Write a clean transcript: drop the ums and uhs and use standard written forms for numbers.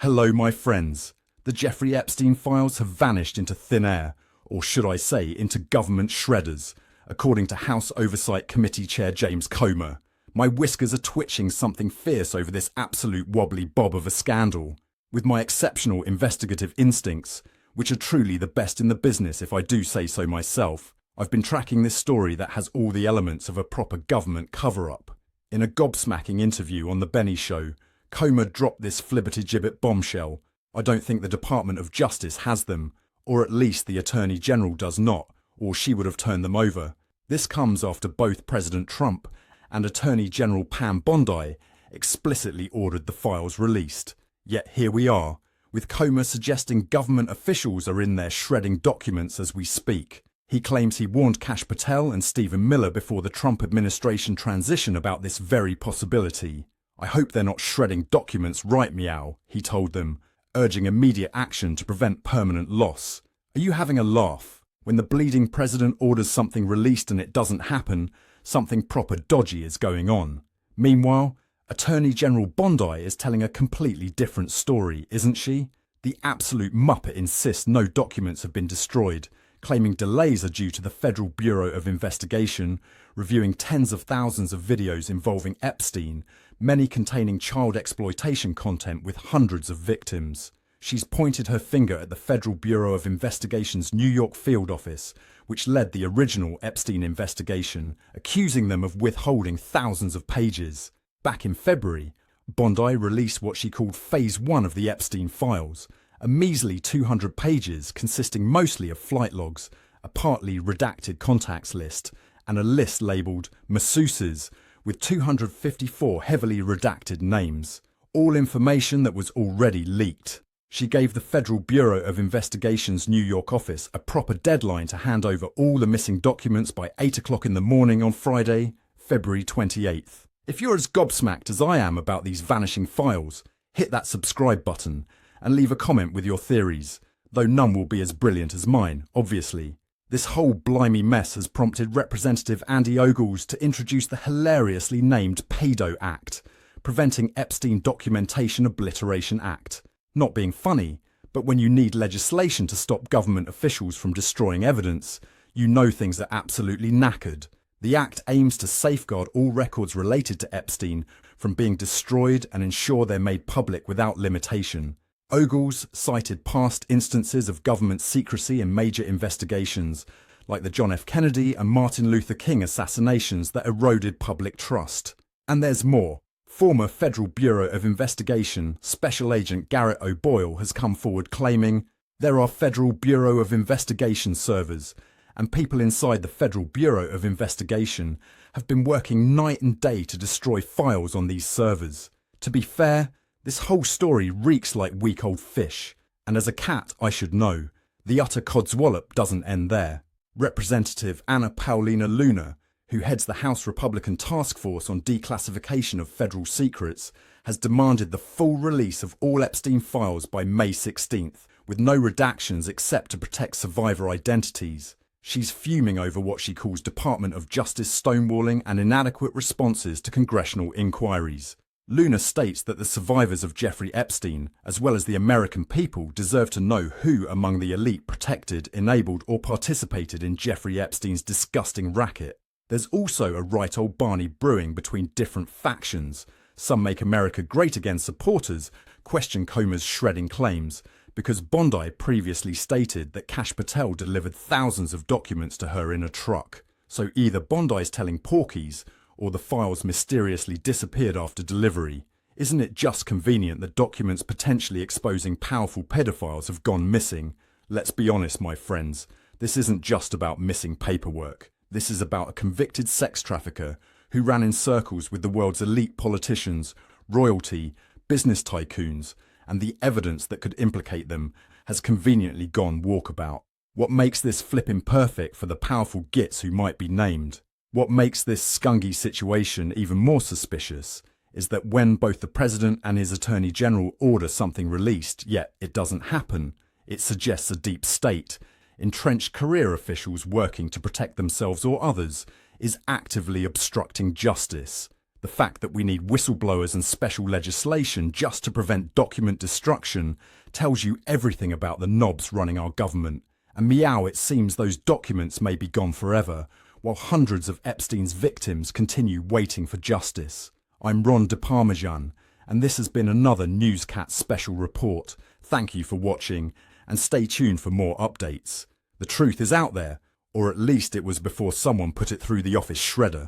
Hello, my friends. The Jeffrey Epstein files have vanished into thin air, or should I say, into government shredders, according to House Oversight Committee Chair James Comer. My whiskers are twitching something fierce over this absolute wobbly bob of a scandal. With my exceptional investigative instincts, which are truly the best in the business if I do say so myself, I've been tracking this story that has all the elements of a proper government cover-up. In a gobsmacking interview on The Benny Show, Comer dropped this flibbertigibbet bombshell. I don't think the Department of Justice has them, or at least the Attorney General does not, or she would have turned them over. This comes after both President Trump and Attorney General Pam Bondi explicitly ordered the files released. Yet here we are, with Comer suggesting government officials are in there shredding documents as we speak. He claims he warned Kash Patel and Stephen Miller before the Trump administration transition about this very possibility. I hope they're not shredding documents, right, meow, he told them, urging immediate action to prevent permanent loss. Are you having a laugh? When the bleeding president orders something released and it doesn't happen, something proper dodgy is going on. Meanwhile, Attorney General Bondi is telling a completely different story, isn't she? The absolute muppet insists no documents have been destroyed, claiming delays are due to the Federal Bureau of Investigation reviewing tens of thousands of videos involving Epstein, many containing child exploitation content with hundreds of victims. She's pointed her finger at the Federal Bureau of Investigation's New York field office, which led the original Epstein investigation, accusing them of withholding thousands of pages. Back in February, Bondi released what she called Phase 1 of the Epstein files, a measly 200 pages consisting mostly of flight logs, a partly redacted contacts list, and a list labelled masseuses with 254 heavily redacted names, all information that was already leaked. She gave the Federal Bureau of Investigation's New York office a proper deadline to hand over all the missing documents by 8 o'clock in the morning on Friday, February 28th. If you're as gobsmacked as I am about these vanishing files, hit that subscribe button and leave a comment with your theories, though none will be as brilliant as mine, obviously. This whole blimey mess has prompted Representative Andy Ogles to introduce the hilariously named PEDO Act, Preventing Epstein Documentation Obliteration Act. Not being funny, but when you need legislation to stop government officials from destroying evidence, you know things are absolutely knackered. The Act aims to safeguard all records related to Epstein from being destroyed and ensure they're made public without limitation. Ogles cited past instances of government secrecy in major investigations, like the John F. Kennedy and Martin Luther King assassinations that eroded public trust. And there's more. Former Federal Bureau of Investigation Special Agent Garrett O'Boyle has come forward claiming there are Federal Bureau of Investigation servers, and people inside the Federal Bureau of Investigation have been working night and day to destroy files on these servers. To be fair, this whole story reeks like week-old fish, and as a cat I should know, the utter codswallop doesn't end there. Representative Paulina Luna, who heads the House Republican Task Force on Declassification of Federal Secrets, has demanded the full release of all Epstein files by May 16th, with no redactions except to protect survivor identities. She's fuming over what she calls Department of Justice stonewalling and inadequate responses to congressional inquiries. Luna states that the survivors of Jeffrey Epstein, as well as the American people, deserve to know who among the elite protected, enabled or participated in Jeffrey Epstein's disgusting racket. There's also a right old Barney brewing between different factions. Some Make America Great Again supporters question Comer's shredding claims, because Bondi previously stated that Kash Patel delivered thousands of documents to her in a truck. So either Bondi's telling porkies, or the files mysteriously disappeared after delivery. Isn't it just convenient that documents potentially exposing powerful pedophiles have gone missing? Let's be honest, my friends, this isn't just about missing paperwork. This is about a convicted sex trafficker who ran in circles with the world's elite politicians, royalty, business tycoons, and the evidence that could implicate them has conveniently gone walkabout. What makes this flippin' perfect for the powerful gits who might be named? What makes this scungy situation even more suspicious is that when both the President and his Attorney General order something released, yet it doesn't happen, it suggests a deep state, entrenched career officials working to protect themselves or others, is actively obstructing justice. The fact that we need whistleblowers and special legislation just to prevent document destruction tells you everything about the knobs running our government. And meow, it seems those documents may be gone forever, while hundreds of Epstein's victims continue waiting for justice. I'm DiParmejan, and this has been another Newscat special report. Thank you for watching, and stay tuned for more updates. The truth is out there, or at least it was before someone put it through the office shredder.